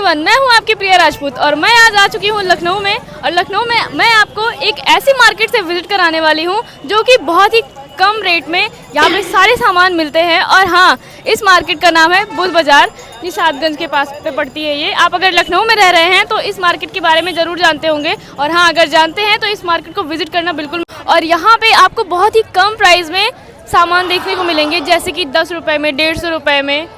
Everyone, मैं हूं आपकी प्रिया राजपूत और मैं आज आ चुकी हूं लखनऊ में। और लखनऊ में मैं आपको एक ऐसी मार्केट से विजिट कराने वाली हूं जो कि बहुत ही कम रेट में यहाँ पे सारे सामान मिलते हैं। और हाँ, इस मार्केट का नाम है बुध बाज़ार, निशादगंज के पास पे पड़ती है ये। आप अगर लखनऊ में रह रहे हैं तो इस मार्केट के बारे में ज़रूर जानते होंगे, और हाँ, अगर जानते हैं तो इस मार्केट को विजिट करना बिल्कुल। और यहाँ पे आपको बहुत ही कम प्राइस में सामान देखने को मिलेंगे, जैसे कि 10 रुपये में, 150 रुपये में।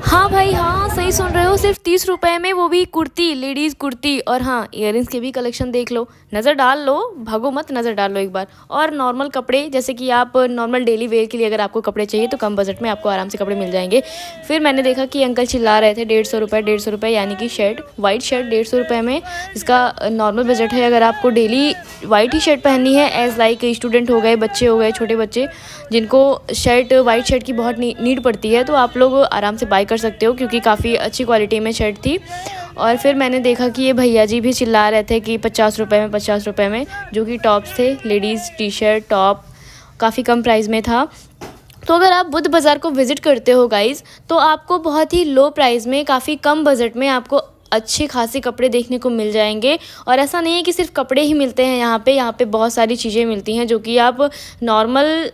हाँ भाई हाँ, सही सुन रहे हो, सिर्फ 30 रुपये में, वो भी कुर्ती, लेडीज़ कुर्ती। और हाँ, इयररिंग्स के भी कलेक्शन देख लो, नज़र डाल लो, भागो मत, नज़र डाल लो एक बार। और नॉर्मल कपड़े, जैसे कि आप नॉर्मल डेली वेयर के लिए अगर आपको कपड़े चाहिए तो कम बजट में आपको आराम से कपड़े मिल जाएंगे। फिर मैंने देखा कि अंकल चिल्ला रहे थे 150 रुपये, 150 रुपये, यानी कि शर्ट, वाइट शर्ट 150 रुपये में, जिसका नॉर्मल बजट है। अगर आपको डेली वाइट ही शर्ट पहननी है, एज लाइक स्टूडेंट हो गए, बच्चे हो गए, छोटे बच्चे जिनको शर्ट, वाइट शर्ट की बहुत नीड पड़ती है, तो आप लोग आराम से बाय कर सकते हो, क्योंकि काफ़ी अच्छी क्वालिटी में शर्ट थी। और फिर मैंने देखा कि ये भैया जी भी चिल्ला रहे थे कि 50 रुपये में, 50 रुपये में, जो कि टॉप्स थे, लेडीज़ टी शर्ट, टॉप, काफ़ी कम प्राइस में था। तो अगर आप बुध बाज़ार को विज़िट करते हो गाइज़, तो आपको बहुत ही लो प्राइस में, काफ़ी कम बजट में आपको अच्छे खासे कपड़े देखने को मिल जाएंगे। और ऐसा नहीं है कि सिर्फ कपड़े ही मिलते हैं यहाँ पे बहुत सारी चीज़ें मिलती हैं जो कि आप नॉर्मल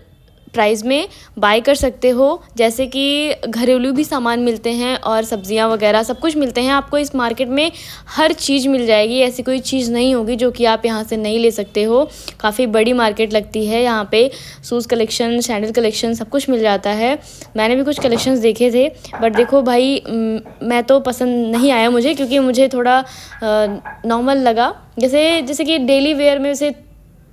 प्राइस में बाय कर सकते हो, जैसे कि घरेलू भी सामान मिलते हैं और सब्जियां वगैरह सब कुछ मिलते हैं। आपको इस मार्केट में हर चीज़ मिल जाएगी, ऐसी कोई चीज़ नहीं होगी जो कि आप यहां से नहीं ले सकते हो। काफ़ी बड़ी मार्केट लगती है यहाँ पे, शूज़ कलेक्शन, सैंडल कलेक्शन, सब कुछ मिल जाता है। मैंने भी कुछ कलेक्शंस देखे थे, बट देखो भाई, मैं तो पसंद नहीं आया मुझे, क्योंकि मुझे थोड़ा नॉर्मल लगा। जैसे कि डेली वेयर में से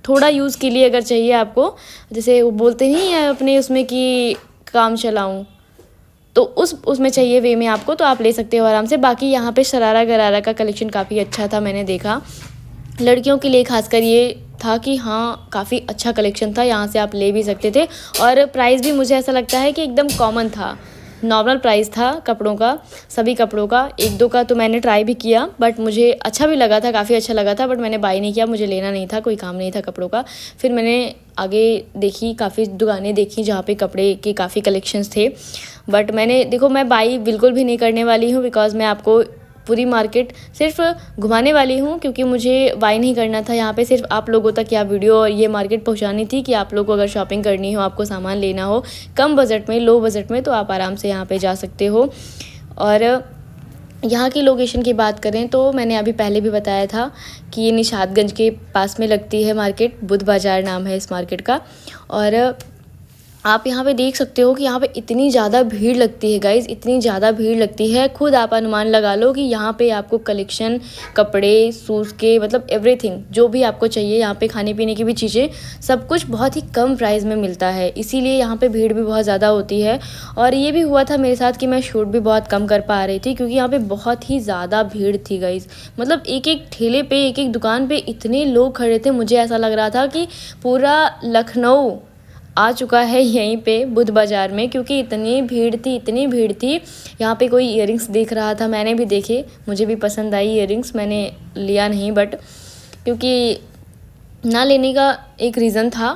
थोड़ा यूज़ के लिए अगर चाहिए आपको, जैसे वो बोलते नहीं है अपने उसमें कि काम चलाऊं, तो उसमें चाहिए वे में आपको, तो आप ले सकते हो आराम से। बाकी यहाँ पे शरारा गरारा का कलेक्शन काफ़ी अच्छा था, मैंने देखा। लड़कियों के लिए खासकर ये था कि हाँ, काफ़ी अच्छा कलेक्शन था, यहाँ से आप ले भी सकते थे। और प्राइस भी मुझे ऐसा लगता है कि एकदम कॉमन था, नॉर्मल प्राइस था कपड़ों का, सभी कपड़ों का। एक दो का तो मैंने ट्राई भी किया, बट मुझे अच्छा भी लगा था, काफ़ी अच्छा लगा था, बट मैंने बाय नहीं किया, मुझे लेना नहीं था, कोई काम नहीं था कपड़ों का। फिर मैंने आगे देखी, काफ़ी दुकानें देखी जहाँ पे कपड़े के काफ़ी कलेक्शंस थे, बट मैंने देखो, मैं बाय बिल्कुल भी नहीं करने वाली हूँ, बिकॉज़ मैं आपको पूरी मार्केट सिर्फ घुमाने वाली हूँ, क्योंकि मुझे बाय नहीं करना था यहाँ पे। सिर्फ आप लोगों तक यह वीडियो और ये मार्केट पहुँचानी थी कि आप लोगों को अगर शॉपिंग करनी हो, आपको सामान लेना हो कम बजट में, लो बजट में, तो आप आराम से यहाँ पे जा सकते हो। और यहाँ की लोकेशन की बात करें तो मैंने अभी पहले भी बताया था कि ये निशादगंज के पास में लगती है मार्केट, बुध बाज़ार नाम है इस मार्केट का। और आप यहाँ पे देख सकते हो कि यहाँ पे इतनी ज़्यादा भीड़ लगती है गाइज़, इतनी ज़्यादा भीड़ लगती है, खुद आप अनुमान लगा लो कि यहाँ पे आपको कलेक्शन, कपड़े, शूज़ के, मतलब एवरीथिंग जो भी आपको चाहिए, यहाँ पे खाने पीने की भी चीज़ें, सब कुछ बहुत ही कम प्राइस में मिलता है, इसीलिए यहाँ पे भीड़ भी बहुत ज़्यादा होती है। और ये भी हुआ था मेरे साथ कि मैं शूट भी बहुत कम कर पा रही थी, क्योंकि यहाँ पर बहुत ही ज़्यादा भीड़ थी गाइज़। मतलब एक एक ठेले पर, एक एक दुकान पर इतने लोग खड़े थे, मुझे ऐसा लग रहा था कि पूरा लखनऊ आ चुका है यहीं पे बुध बाज़ार में, क्योंकि इतनी भीड़ थी, इतनी भीड़ थी। यहाँ पे कोई इयररिंग्स देख रहा था, मैंने भी देखे, मुझे भी पसंद आई इयररिंग्स, मैंने लिया नहीं, बट क्योंकि ना लेने का एक रीज़न था,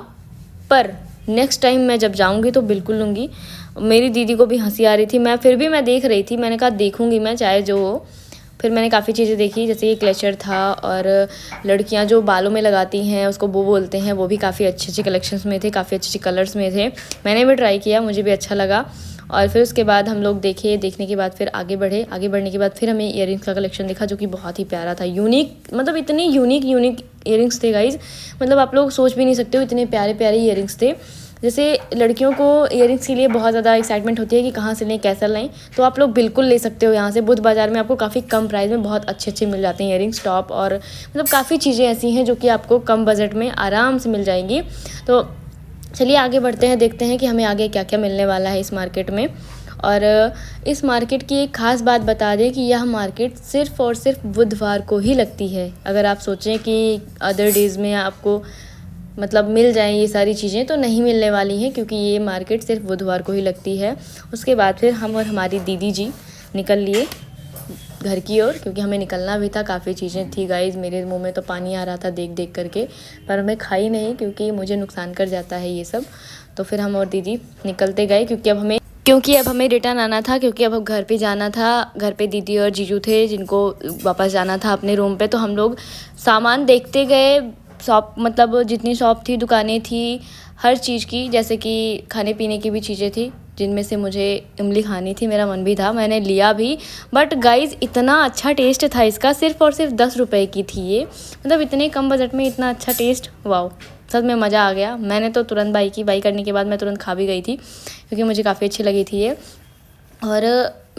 पर नेक्स्ट टाइम मैं जब जाऊँगी तो बिल्कुल लूँगी। मेरी दीदी को भी हंसी आ रही थी, मैं देख रही थी, मैंने कहा देखूँगी मैं, चाहे जो हो। फिर मैंने काफ़ी चीज़ें देखी, जैसे ये क्लेचर था, और लड़कियां जो बालों में लगाती हैं उसको वो बोलते हैं, वो भी काफ़ी अच्छे अच्छे कलेक्शंस में थे, काफ़ी अच्छे अच्छे कलर्स में थे। मैंने भी ट्राई किया, मुझे भी अच्छा लगा। और फिर उसके बाद हम लोग देखने के बाद फिर आगे बढ़ने के बाद फिर हमें इयररिंग्स का कलेक्शन दिखा, जो कि बहुत ही प्यारा था, यूनिक, मतलब इतनी यूनिक इयररिंग्स थे गाइज़, मतलब आप लोग सोच भी नहीं सकते हो, इतने प्यारे प्यारे इयररिंग्स थे। जैसे लड़कियों को इयररिंग्स के लिए बहुत ज़्यादा एक्साइटमेंट होती है कि कहाँ से लें, कैसा लें, तो आप लोग बिल्कुल ले सकते हो यहाँ से। बुध बाज़ार में आपको काफ़ी कम प्राइस में बहुत अच्छे अच्छे मिल जाते हैं इयररिंग्स, टॉप, और मतलब काफ़ी चीज़ें ऐसी हैं जो कि आपको कम बजट में आराम से मिल जाएंगी। तो चलिए आगे बढ़ते हैं, देखते हैं कि हमें आगे क्या क्या मिलने वाला है इस मार्केट में। और इस मार्केट की एक ख़ास बात बता दें कि यह मार्केट सिर्फ़ और सिर्फ बुधवार को ही लगती है। अगर आप सोचें कि अदर डेज़ में आपको मतलब मिल जाएं ये सारी चीज़ें, तो नहीं मिलने वाली हैं, क्योंकि ये मार्केट सिर्फ बुधवार को ही लगती है। उसके बाद फिर हम और हमारी दीदी जी निकल लिए घर की ओर, क्योंकि हमें निकलना भी था। काफ़ी चीज़ें थी गाइज़, मेरे मुंह में तो पानी आ रहा था देख देख करके, पर मैं खाई नहीं क्योंकि मुझे नुकसान कर जाता है ये सब। तो फिर हम और दीदी निकलते गए क्योंकि अब हमें रिटर्न आना था, क्योंकि अब घर पे जाना था। घर पे दीदी और जीजू थे जिनको वापस जाना था अपने रूम पे। तो हम लोग सामान देखते गए, शॉप मतलब जितनी शॉप थी, दुकानें थी, हर चीज़ की, जैसे कि खाने पीने की भी चीज़ें थी, जिनमें से मुझे इमली खानी थी, मेरा मन भी था, मैंने लिया भी। बट गाइज़ इतना अच्छा टेस्ट था इसका, सिर्फ़ और सिर्फ 10 रुपये की थी ये, मतलब इतने कम बजट में इतना अच्छा टेस्ट, वाओ, सच में मज़ा आ गया। मैंने तो तुरंत बाई करने के बाद मैं तुरंत खा भी गई थी क्योंकि मुझे काफ़ी अच्छी लगी थी ये। और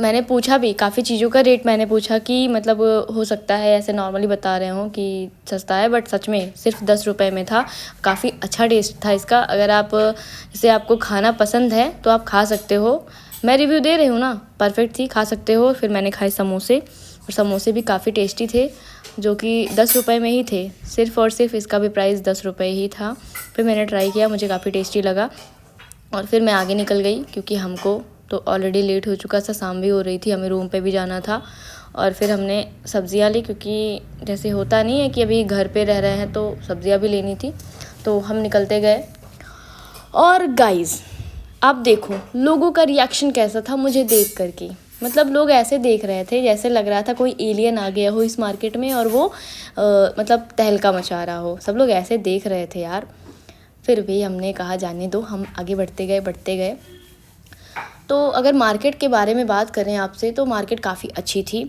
मैंने पूछा भी, काफ़ी चीज़ों का रेट मैंने पूछा कि मतलब हो सकता है ऐसे नॉर्मली बता रहे हो कि सस्ता है, बट सच में सिर्फ 10 रुपये में था। काफ़ी अच्छा टेस्ट था इसका। अगर आप जैसे आपको खाना पसंद है तो आप खा सकते हो, मैं रिव्यू दे रही हूँ ना, परफेक्ट थी, खा सकते हो। फिर मैंने खाए समोसे, और समोसे भी काफ़ी टेस्टी थे, जो कि 10 रुपये में ही थे, सिर्फ़ और सिर्फ इसका भी प्राइस 10 रुपये ही था। फिर मैंने ट्राई किया, मुझे काफ़ी टेस्टी लगा, और फिर मैं आगे निकल गई क्योंकि हमको तो ऑलरेडी लेट हो चुका था, शाम भी हो रही थी, हमें रूम पे भी जाना था। और फिर हमने सब्ज़ियाँ ली, क्योंकि जैसे होता नहीं है कि अभी घर पे रह रहे हैं तो सब्ज़ियाँ भी लेनी थी। तो हम निकलते गए। और गाइज़ आप देखो लोगों का रिएक्शन कैसा था मुझे देख करके, मतलब लोग ऐसे देख रहे थे जैसे लग रहा था कोई एलियन आ गया हो इस मार्केट में और वो मतलब तहलका मचा रहा हो। सब लोग ऐसे देख रहे थे यार। फिर भी हमने कहा जाने दो, हम आगे बढ़ते गए। तो अगर मार्केट के बारे में बात करें आपसे, तो मार्केट काफ़ी अच्छी थी।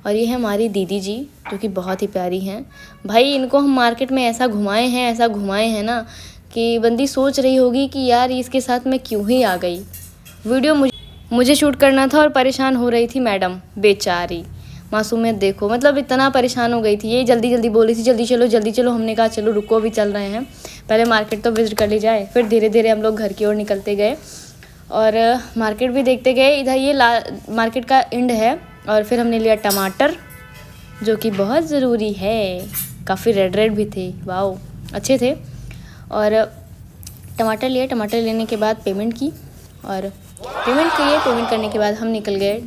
और ये है हमारी दीदी जी, जो कि बहुत ही प्यारी हैं। भाई इनको हम मार्केट में ऐसा घुमाए हैं ना कि बंदी सोच रही होगी कि यार इसके साथ मैं क्यों ही आ गई। वीडियो मुझे शूट करना था और परेशान हो रही थी मैडम, बेचारी मासूमियत देखो, मतलब इतना परेशान हो गई थी ये। जल्दी बोल रही थी जल्दी चलो। हमने कहा चलो रुको, अभी चल रहे हैं, पहले मार्केट तो विज़िट कर ली जाए। फिर धीरे धीरे हम लोग घर की ओर निकलते गए और मार्केट भी देखते गए। इधर ये मार्केट का एंड है। और फिर हमने लिया टमाटर, जो कि बहुत ज़रूरी है, काफ़ी रेड भी थे, वाओ अच्छे थे। और टमाटर लिए, टमाटर लेने के बाद पेमेंट की, और पेमेंट करने के बाद हम निकल गए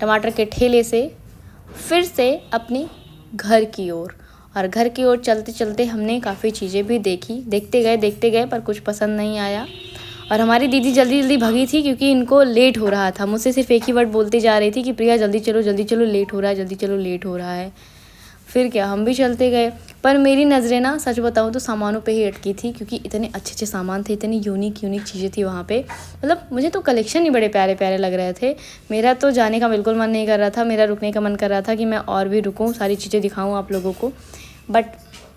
टमाटर के ठेले से फिर से अपने घर की ओर। और घर की ओर चलते चलते हमने काफ़ी चीज़ें भी देखी, देखते गए पर कुछ पसंद नहीं आया। और हमारी दीदी जल्दी भागी थी क्योंकि इनको लेट हो रहा था। मुझसे सिर्फ एक ही वर्ड बोलती जा रही थी कि प्रिया जल्दी चलो लेट हो रहा है। फिर क्या, हम भी चलते गए, पर मेरी नज़रें ना सच बताऊँ तो सामानों पे ही अटकी थी, क्योंकि इतने अच्छे सामान थे, इतनी यूनिक चीज़ें थी वहाँ पे। मतलब मुझे तो कलेक्शन ही बड़े प्यारे लग रहे थे। मेरा तो जाने का बिल्कुल मन नहीं कर रहा था, मेरा रुकने का मन कर रहा था कि मैं और भी रुकूँ, सारी चीज़ें दिखाऊँ आप लोगों को, बट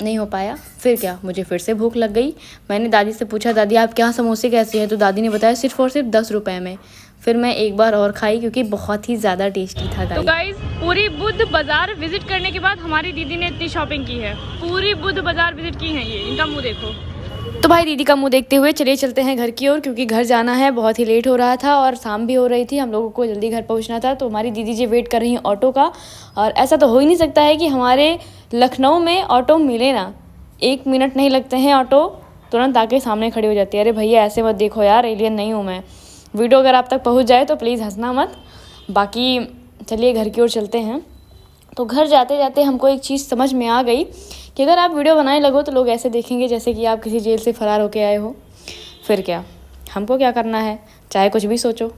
नहीं हो पाया। फिर क्या, मुझे फिर से भूख लग गई। मैंने दादी से पूछा, दादी आपके यहाँ समोसे कैसे हैं? तो दादी ने बताया सिर्फ और सिर्फ 10 रुपये में। फिर मैं एक बार और खाई क्योंकि बहुत ही ज़्यादा टेस्टी था। तो गाइस पूरी बुद्ध बाज़ार विजिट करने के बाद हमारी दीदी ने इतनी शॉपिंग की है, पूरी बुद्ध बाज़ार विजिट की है, ये इनका मुँह देखो। तो भाई दीदी का मुंह देखते हुए चलिए चलते हैं घर की ओर, क्योंकि घर जाना है, बहुत ही लेट हो रहा था और शाम भी हो रही थी, हम लोगों को जल्दी घर पहुंचना था। तो हमारी दीदी जी वेट कर रही हैं ऑटो का, और ऐसा तो हो ही नहीं सकता है कि हमारे लखनऊ में ऑटो मिले ना। 1 मिनट नहीं लगते हैं, ऑटो तुरंत आके सामने खड़ी हो जाती है। अरे भैया ऐसे मत देखो यार, एलियन नहीं हूँ मैं। वीडियो अगर आप तक पहुँच जाए तो प्लीज़ हंसना मत। बाकी चलिए घर की ओर चलते हैं। तो घर जाते जाते हमको एक चीज़ समझ में आ गई कि अगर आप वीडियो बनाने लगो तो लोग ऐसे देखेंगे जैसे कि आप किसी जेल से फ़रार होके आए हो। फिर क्या, हमको क्या करना है, चाहे कुछ भी सोचो,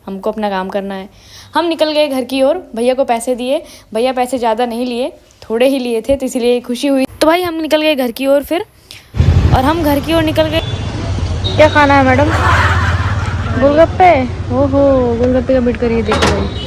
हमको अपना काम करना है। हम निकल गए घर की ओर, भैया को पैसे दिए। भैया पैसे ज़्यादा नहीं लिए, थोड़े ही लिए थे, तो इसलिए खुशी हुई। तो भाई हम निकल गए घर की ओर फिर, और हम घर की ओर निकल गए। क्या खाना है मैडम? गोलगप्पे। ओहो, गोलगप्पे का वेट करिए, देखो भाई।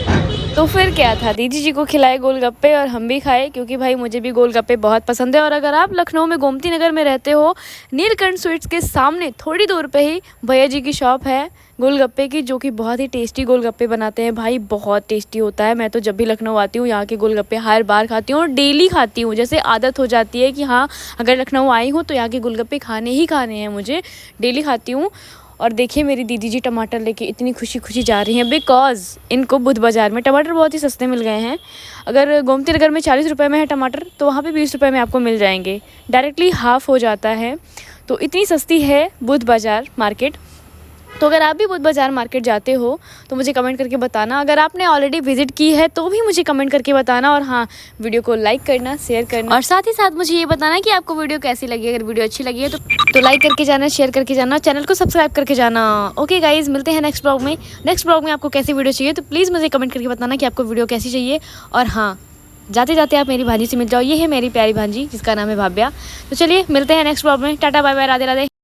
तो फिर क्या था, दीदी जी को खिलाए गोलगप्पे और हम भी खाए, क्योंकि भाई मुझे भी गोलगप्पे बहुत पसंद है। और अगर आप लखनऊ में गोमती नगर में रहते हो, नीलकंठ स्वीट्स के सामने थोड़ी दूर पे ही भैया जी की शॉप है गोलगप्पे की, जो कि बहुत ही टेस्टी गोलगप्पे बनाते हैं भाई, बहुत टेस्टी होता है। मैं तो जब भी लखनऊ आती हूँ यहाँ के गोलगप्पे हर बार खाती हूँ, और डेली खाती हूँ, जैसे आदत हो जाती है कि हाँ अगर लखनऊ आई हूँ तो यहाँ के गोलगप्पे खाने ही खाने हैं मुझे, डेली खाती हूँ। और देखिए मेरी दीदी जी टमाटर लेके इतनी खुशी जा रही हैं, बिकॉज़ इनको बुध बाज़ार में टमाटर बहुत ही सस्ते मिल गए हैं। अगर गोमती नगर में 40 रुपये में है टमाटर, तो वहाँ पे 20 रुपये में आपको मिल जाएंगे, डायरेक्टली हाफ़ हो जाता है। तो इतनी सस्ती है बुध बाज़ार मार्केट। तो अगर आप भी बुध बाज़ार मार्केट जाते हो तो मुझे कमेंट करके बताना। अगर आपने ऑलरेडी विजिट की है तो भी मुझे कमेंट करके बताना। और हाँ, वीडियो को लाइक करना, शेयर करना और साथ ही साथ मुझे ये बताना कि आपको वीडियो कैसी लगी। अगर वीडियो अच्छी लगी है तो लाइक करके जाना, शेयर करके जाना, चैनल को सब्सक्राइब करके जाना। ओके गाइज, मिलते हैं नेक्स्ट ब्लॉग में। नेक्स्ट ब्लॉग में आपको कैसी वीडियो चाहिए तो प्लीज़ मुझे कमेंट करके बताना कि आपको वीडियो कैसी चाहिए। और हाँ, जाते जाते आप मेरी भांजी से मिल जाओ। ये है मेरी प्यारी भांजी जिसका नाम है भाव्या। तो चलिए मिलते हैं नेक्स्ट ब्लॉग में। Tata bye bye, Radhe Radhe.